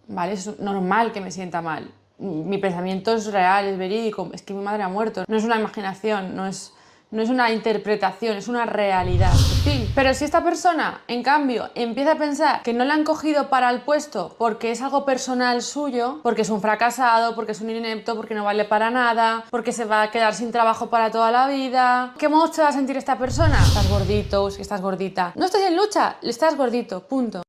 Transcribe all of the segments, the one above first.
¿vale? Es normal que me sienta mal. Mi pensamiento es real, es verídico, es que mi madre ha muerto. No es una imaginación, no es una interpretación, es una realidad. En fin, pero si esta persona, en cambio, empieza a pensar que no le han cogido para el puesto porque es algo personal suyo, porque es un fracasado, porque es un inepto, porque no vale para nada, porque se va a quedar sin trabajo para toda la vida, ¿qué modo se va a sentir esta persona? Estás gordito, o es que estás gordita. No estás en lucha, le estás gordito, punto.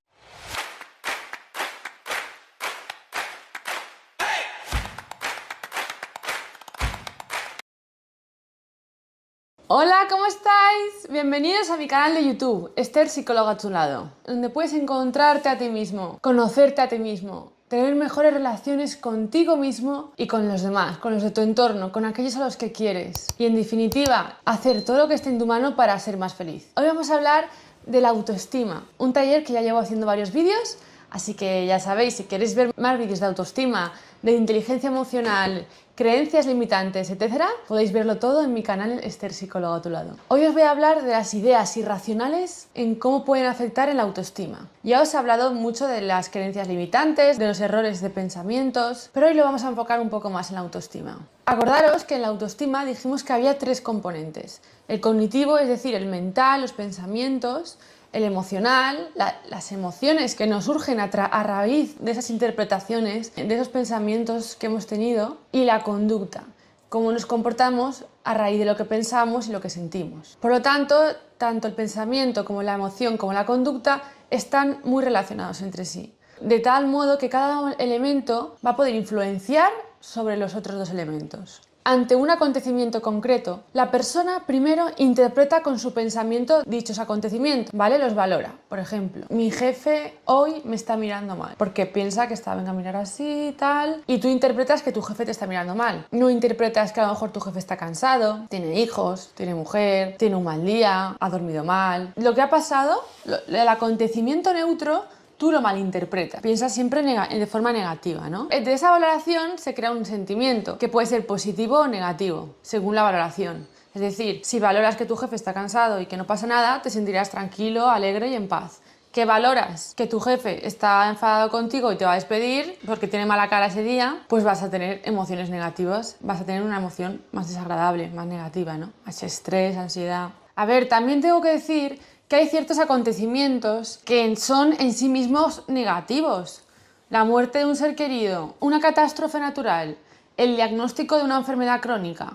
Hola, ¿cómo estáis? Bienvenidos a mi canal de YouTube, Esther Psicóloga a tu lado, donde puedes encontrarte a ti mismo, conocerte a ti mismo, tener mejores relaciones contigo mismo y con los demás, con los de tu entorno, con aquellos a los que quieres. Y en definitiva, hacer todo lo que esté en tu mano para ser más feliz. Hoy vamos a hablar de la autoestima, un taller que ya llevo haciendo varios vídeos, así que ya sabéis, si queréis ver más vídeos de autoestima, de inteligencia emocional, creencias limitantes, etc., podéis verlo todo en mi canal Esther Psicóloga a tu lado. Hoy os voy a hablar de las ideas irracionales en cómo pueden afectar en la autoestima. Ya os he hablado mucho de las creencias limitantes, de los errores de pensamientos, pero hoy lo vamos a enfocar un poco más en la autoestima. Acordaros que en la autoestima dijimos que había tres componentes. El cognitivo, es decir, el mental, los pensamientos; el emocional, las emociones que nos surgen a raíz de esas interpretaciones, de esos pensamientos que hemos tenido; y la conducta, cómo nos comportamos a raíz de lo que pensamos y lo que sentimos. Por lo tanto, tanto el pensamiento como la emoción como la conducta están muy relacionados entre sí, de tal modo que cada elemento va a poder influenciar sobre los otros dos elementos. Ante un acontecimiento concreto, la persona primero interpreta con su pensamiento dichos acontecimientos, ¿vale? Los valora. Por ejemplo, mi jefe hoy me está mirando mal, porque piensa que venga a mirar así, tal, y tú interpretas que tu jefe te está mirando mal. No interpretas que a lo mejor tu jefe está cansado, tiene hijos, tiene mujer, tiene un mal día, ha dormido mal. Lo que ha pasado, el acontecimiento neutro, tú lo malinterpretas, piensas siempre de forma negativa, ¿no? De esa valoración se crea un sentimiento que puede ser positivo o negativo, según la valoración. Es decir, si valoras que tu jefe está cansado y que no pasa nada, te sentirás tranquilo, alegre y en paz. ¿Que valoras que tu jefe está enfadado contigo y te va a despedir porque tiene mala cara ese día? Pues vas a tener emociones negativas, vas a tener una emoción más desagradable, más negativa, ¿no? Estrés, ansiedad. A ver, también tengo que decir que hay ciertos acontecimientos que son en sí mismos negativos. La muerte de un ser querido, una catástrofe natural, el diagnóstico de una enfermedad crónica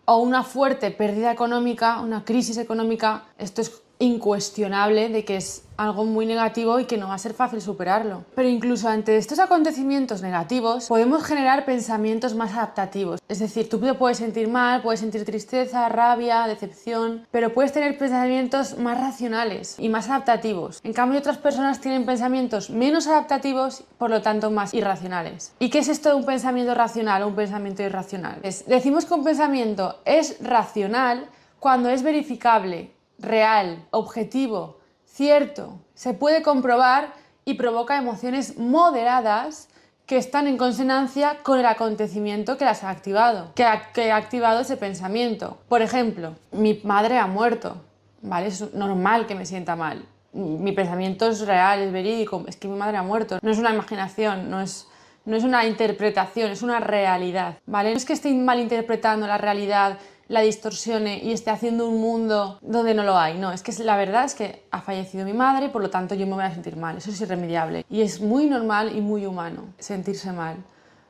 o una fuerte pérdida económica, una crisis económica. Esto es incuestionable de que es algo muy negativo y que no va a ser fácil superarlo. Pero incluso ante estos acontecimientos negativos podemos generar pensamientos más adaptativos. Es decir, tú te puedes sentir mal, puedes sentir tristeza, rabia, decepción, pero puedes tener pensamientos más racionales y más adaptativos. En cambio, otras personas tienen pensamientos menos adaptativos, por lo tanto más irracionales. ¿Y qué es esto de un pensamiento racional o un pensamiento irracional? Decimos que un pensamiento es racional cuando es verificable, real, objetivo, cierto, se puede comprobar y provoca emociones moderadas que están en consonancia con el acontecimiento que las ha activado, que ha activado ese pensamiento. Por ejemplo, mi madre ha muerto, ¿vale? Es normal que me sienta mal. Mi pensamiento es real, es verídico, es que mi madre ha muerto. No es una imaginación, no es una interpretación, es una realidad, ¿vale? No es que esté malinterpretando la realidad, la distorsione y esté haciendo un mundo donde no lo hay. No, es que la verdad es que ha fallecido mi madre y por lo tanto yo me voy a sentir mal. Eso es irremediable y es muy normal y muy humano sentirse mal.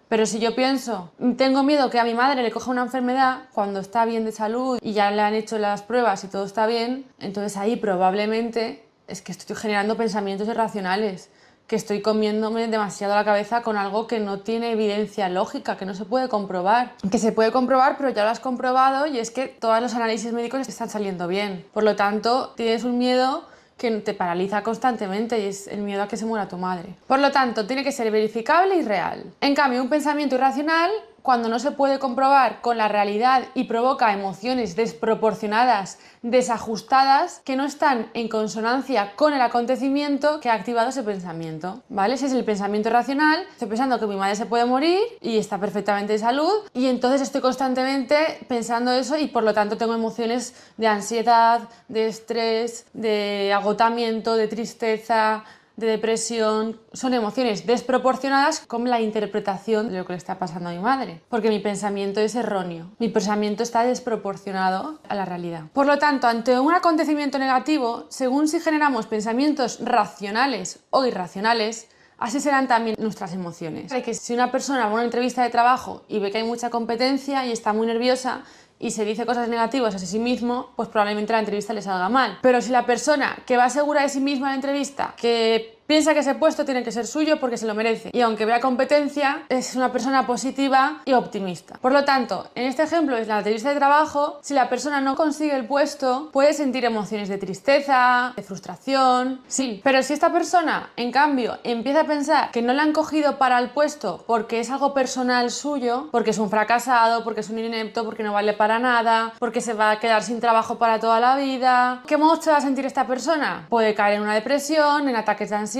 Pero si yo pienso, tengo miedo que a mi madre le coja una enfermedad cuando está bien de salud y ya le han hecho las pruebas y todo está bien, entonces ahí probablemente es que estoy generando pensamientos irracionales, que estoy comiéndome demasiado la cabeza con algo que no tiene evidencia lógica, que no se puede comprobar. Que se puede comprobar, pero ya lo has comprobado y es que todos los análisis médicos están saliendo bien. Por lo tanto, tienes un miedo que te paraliza constantemente y es el miedo a que se muera tu madre. Por lo tanto, tiene que ser verificable y real. En cambio, un pensamiento irracional, cuando no se puede comprobar con la realidad y provoca emociones desproporcionadas, desajustadas, que no están en consonancia con el acontecimiento que ha activado ese pensamiento, ¿vale? Ese es el pensamiento irracional. Estoy pensando que mi madre se puede morir y está perfectamente de salud y entonces estoy constantemente pensando eso y por lo tanto tengo emociones de ansiedad, de estrés, de agotamiento, de tristeza, de depresión, son emociones desproporcionadas con la interpretación de lo que le está pasando a mi madre, porque mi pensamiento es erróneo, mi pensamiento está desproporcionado a la realidad. Por lo tanto, ante un acontecimiento negativo, según si generamos pensamientos racionales o irracionales, así serán también nuestras emociones. Que si una persona va a una entrevista de trabajo y ve que hay mucha competencia y está muy nerviosa y se dice cosas negativas a sí mismo, pues probablemente la entrevista le salga mal. Pero si la persona que va segura de sí misma a la entrevista, que piensa que ese puesto tiene que ser suyo porque se lo merece, y aunque vea competencia, es una persona positiva y optimista. Por lo tanto, en este ejemplo es la entrevista de trabajo. Si la persona no consigue el puesto, puede sentir emociones de tristeza, de frustración, sí. Pero si esta persona, en cambio, empieza a pensar que no la han cogido para el puesto porque es algo personal suyo, porque es un fracasado, porque es un inepto, porque no vale para nada, porque se va a quedar sin trabajo para toda la vida, ¿qué modo se va a sentir esta persona? Puede caer en una depresión, en ataques de ansiedad.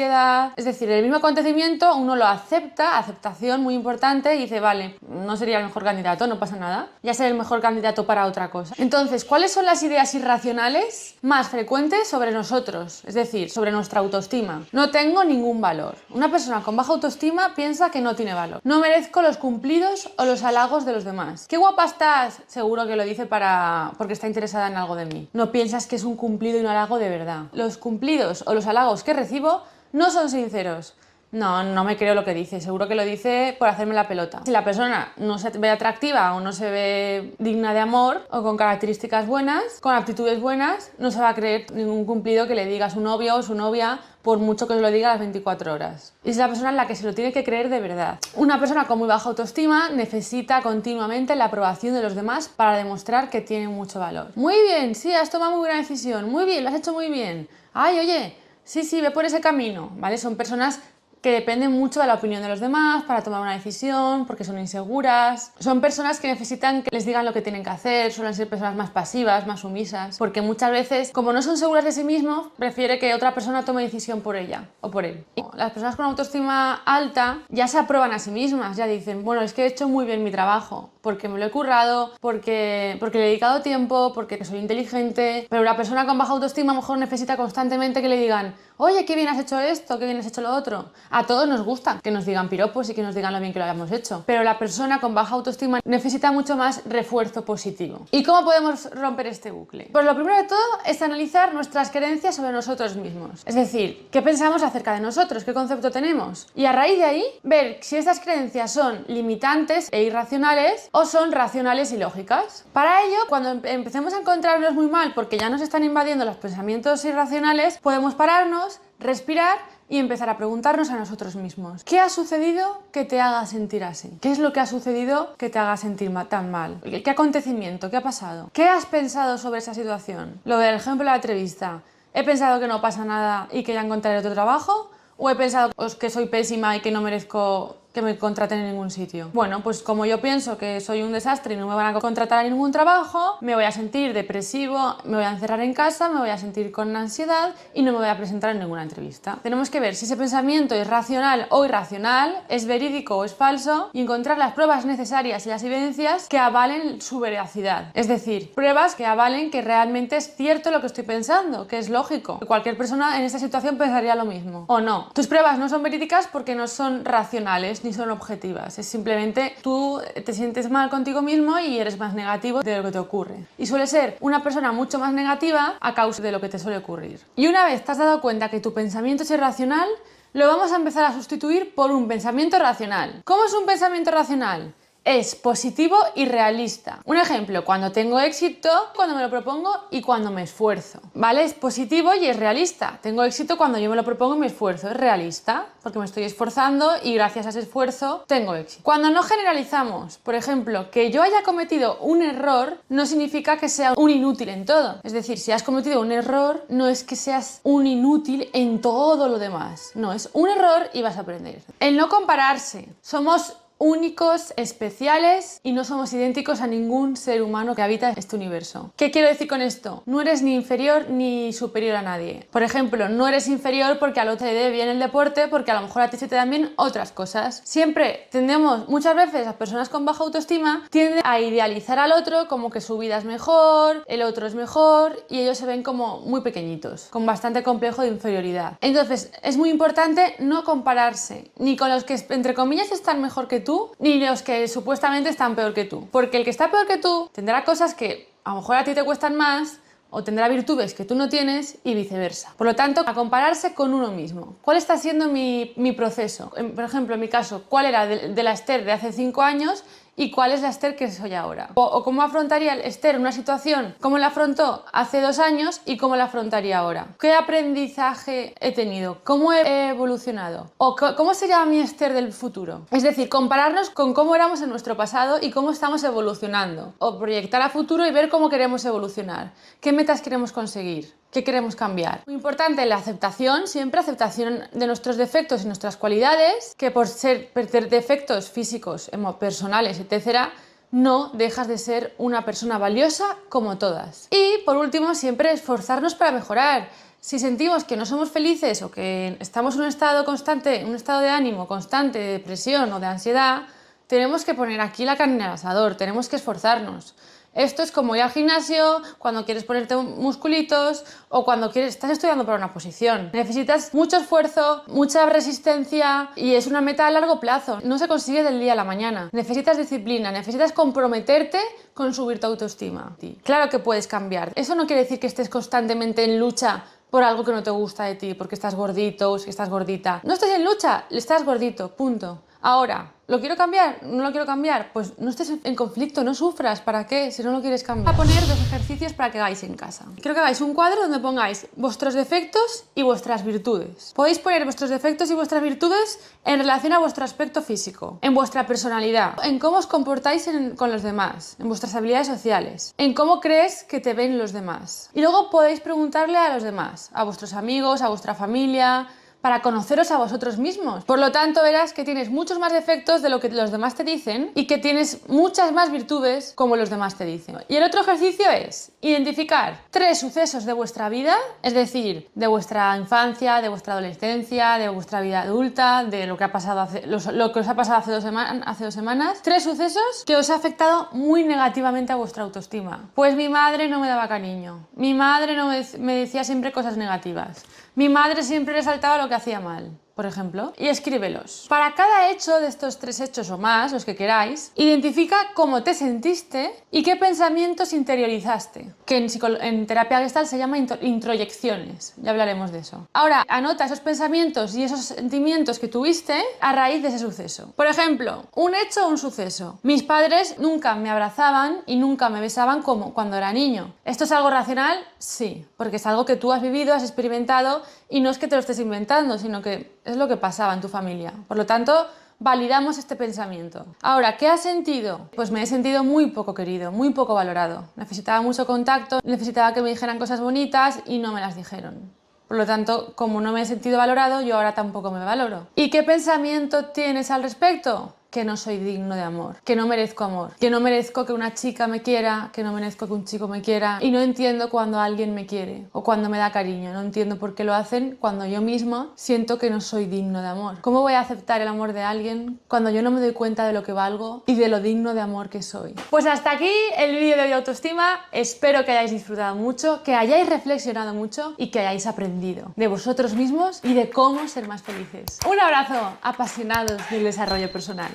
Es decir, el mismo acontecimiento uno lo acepta, aceptación muy importante, y dice, vale, no sería el mejor candidato, no pasa nada, ya seré el mejor candidato para otra cosa. Entonces, ¿cuáles son las ideas irracionales más frecuentes sobre nosotros? Es decir, sobre nuestra autoestima. No tengo ningún valor. Una persona con baja autoestima piensa que no tiene valor. No merezco los cumplidos o los halagos de los demás. ¿Qué guapa estás? Seguro que lo dice porque está interesada en algo de mí. No piensas que es un cumplido y un halago de verdad. Los cumplidos o los halagos que recibo no son sinceros. No me creo lo que dice, seguro que lo dice por hacerme la pelota. Si la persona no se ve atractiva o no se ve digna de amor o con características buenas, con aptitudes buenas, no se va a creer ningún cumplido que le diga a su novio o su novia, por mucho que se lo diga a las 24 horas. Y es la persona en la que se lo tiene que creer de verdad. Una persona con muy baja autoestima necesita continuamente la aprobación de los demás para demostrar que tiene mucho valor. Muy bien, sí, has tomado muy buena decisión, muy bien, lo has hecho muy bien. Ay, oye, sí, ve por ese camino, ¿vale? Son personas que dependen mucho de la opinión de los demás para tomar una decisión, porque son inseguras. Son personas que necesitan que les digan lo que tienen que hacer, suelen ser personas más pasivas, más sumisas, porque muchas veces, como no son seguras de sí mismos, prefiere que otra persona tome decisión por ella o por él. Las personas con autoestima alta ya se aprueban a sí mismas, ya dicen, bueno, es que he hecho muy bien mi trabajo, porque me lo he currado, porque le he dedicado tiempo, porque soy inteligente. Pero la persona con baja autoestima a lo mejor necesita constantemente que le digan, oye, qué bien has hecho esto, qué bien has hecho lo otro. A todos nos gusta que nos digan piropos y que nos digan lo bien que lo hayamos hecho. Pero la persona con baja autoestima necesita mucho más refuerzo positivo. ¿Y cómo podemos romper este bucle? Pues lo primero de todo es analizar nuestras creencias sobre nosotros mismos. Es decir, ¿qué pensamos acerca de nosotros? ¿Qué concepto tenemos? Y a raíz de ahí, ver si estas creencias son limitantes e irracionales o son racionales y lógicas. Para ello, cuando empecemos a encontrarnos muy mal porque ya nos están invadiendo los pensamientos irracionales, podemos pararnos, respirar y empezar a preguntarnos a nosotros mismos, ¿qué ha sucedido que te haga sentir así? ¿Qué es lo que ha sucedido que te haga sentir tan mal? ¿Qué acontecimiento? ¿Qué ha pasado? ¿Qué has pensado sobre esa situación? Lo del ejemplo de la entrevista. ¿He pensado que no pasa nada y que ya encontraré otro trabajo? ¿O he pensado que soy pésima y que no merezco que me contraten en ningún sitio? Bueno, pues como yo pienso que soy un desastre y no me van a contratar en ningún trabajo, me voy a sentir depresivo, me voy a encerrar en casa, me voy a sentir con ansiedad y no me voy a presentar en ninguna entrevista. Tenemos que ver si ese pensamiento es racional o irracional, es verídico o es falso, y encontrar las pruebas necesarias y las evidencias que avalen su veracidad. Es decir, pruebas que avalen que realmente es cierto lo que estoy pensando, que es lógico, que cualquier persona en esta situación pensaría lo mismo. O no. Tus pruebas no son verídicas porque no son racionales ni son objetivas, es simplemente tú te sientes mal contigo mismo y eres más negativo de lo que te ocurre. Y suele ser una persona mucho más negativa a causa de lo que te suele ocurrir. Y una vez te has dado cuenta que tu pensamiento es irracional, lo vamos a empezar a sustituir por un pensamiento racional. ¿Cómo es un pensamiento racional? Es positivo y realista. Un ejemplo, cuando tengo éxito, cuando me lo propongo y cuando me esfuerzo. ¿Vale? Es positivo y es realista. Tengo éxito cuando yo me lo propongo y me esfuerzo. Es realista, porque me estoy esforzando y gracias a ese esfuerzo tengo éxito. Cuando no generalizamos, por ejemplo, que yo haya cometido un error no significa que sea un inútil en todo. Es decir, si has cometido un error, no es que seas un inútil en todo lo demás. No, es un error y vas a aprender. El no compararse. Somos únicos, especiales y no somos idénticos a ningún ser humano que habita este universo. ¿Qué quiero decir con esto? No eres ni inferior ni superior a nadie. Por ejemplo, no eres inferior porque al otro le dé bien el deporte, porque a lo mejor a ti se te dan bien otras cosas. Siempre tendemos, muchas veces las personas con baja autoestima tienden a idealizar al otro como que su vida es mejor, el otro es mejor y ellos se ven como muy pequeñitos, con bastante complejo de inferioridad. Entonces es muy importante no compararse ni con los que entre comillas están mejor que tú, ni los que supuestamente están peor que tú, porque el que está peor que tú tendrá cosas que a lo mejor a ti te cuestan más o tendrá virtudes que tú no tienes y viceversa. Por lo tanto, a compararse con uno mismo. ¿Cuál está siendo mi proceso? Por ejemplo, en mi caso, ¿cuál era de la Esther de hace 5 años y cuál es la Esther que soy ahora? O cómo afrontaría Esther una situación, cómo la afrontó hace 2 años y cómo la afrontaría ahora. ¿Qué aprendizaje he tenido? ¿Cómo he evolucionado? ¿O cómo sería mi Esther del futuro? Es decir, compararnos con cómo éramos en nuestro pasado y cómo estamos evolucionando. O proyectar a futuro y ver cómo queremos evolucionar. ¿Qué metas queremos conseguir? ¿Qué queremos cambiar? Muy importante la aceptación, siempre aceptación de nuestros defectos y nuestras cualidades, que por ser defectos físicos, personales, etc., no dejas de ser una persona valiosa como todas. Y por último, siempre esforzarnos para mejorar. Si sentimos que no somos felices o que estamos en un estado constante, un estado de ánimo constante, de depresión o de ansiedad, tenemos que poner aquí la carne al asador, tenemos que esforzarnos. Esto es como ir al gimnasio cuando quieres ponerte musculitos o cuando estás estudiando para una oposición. Necesitas mucho esfuerzo, mucha resistencia y es una meta a largo plazo. No se consigue del día a la mañana. Necesitas disciplina, necesitas comprometerte con subir tu autoestima. Claro que puedes cambiar. Eso no quiere decir que estés constantemente en lucha por algo que no te gusta de ti, porque estás gordito o si estás gordita. No estás en lucha, estás gordito, punto. Ahora, ¿lo quiero cambiar? ¿No lo quiero cambiar? Pues no estés en conflicto, no sufras. ¿Para qué? Si no lo quieres cambiar. Voy a poner 2 ejercicios para que hagáis en casa. Quiero que hagáis un cuadro donde pongáis vuestros defectos y vuestras virtudes. Podéis poner vuestros defectos y vuestras virtudes en relación a vuestro aspecto físico, en vuestra personalidad, en cómo os comportáis con los demás, en vuestras habilidades sociales, en cómo crees que te ven los demás. Y luego podéis preguntarle a los demás, a vuestros amigos, a vuestra familia, para conoceros a vosotros mismos. Por lo tanto, verás que tienes muchos más defectos de lo que los demás te dicen y que tienes muchas más virtudes como los demás te dicen. Y el otro ejercicio es identificar 3 sucesos de vuestra vida, es decir, de vuestra infancia, de vuestra adolescencia, de vuestra vida adulta, de lo que ha pasado lo que os ha pasado hace 2 semanas, 3 sucesos que os ha afectado muy negativamente a vuestra autoestima. Pues mi madre no me daba cariño, mi madre me decía siempre cosas negativas, mi madre siempre resaltaba lo que hacía mal, por ejemplo, y escríbelos. Para cada hecho de estos 3 hechos o más, los que queráis, identifica cómo te sentiste y qué pensamientos interiorizaste, que en terapia Gestalt se llama introyecciones, ya hablaremos de eso. Ahora, anota esos pensamientos y esos sentimientos que tuviste a raíz de ese suceso. Por ejemplo, un hecho o un suceso. Mis padres nunca me abrazaban y nunca me besaban como cuando era niño. ¿Esto es algo racional? Sí, porque es algo que tú has vivido, has experimentado y no es que te lo estés inventando, sino que es lo que pasaba en tu familia. Por lo tanto, validamos este pensamiento. Ahora, ¿qué has sentido? Pues me he sentido muy poco querido, muy poco valorado. Necesitaba mucho contacto, necesitaba que me dijeran cosas bonitas y no me las dijeron. Por lo tanto, como no me he sentido valorado, yo ahora tampoco me valoro. ¿Y qué pensamiento tienes al respecto? Que no soy digno de amor, que no merezco amor, que no merezco que una chica me quiera, que no merezco que un chico me quiera y no entiendo cuando alguien me quiere o cuando me da cariño, no entiendo por qué lo hacen cuando yo misma siento que no soy digno de amor. ¿Cómo voy a aceptar el amor de alguien cuando yo no me doy cuenta de lo que valgo y de lo digno de amor que soy? Pues hasta aquí el vídeo de hoy de autoestima, espero que hayáis disfrutado mucho, que hayáis reflexionado mucho y que hayáis aprendido de vosotros mismos y de cómo ser más felices. Un abrazo, apasionados del desarrollo personal.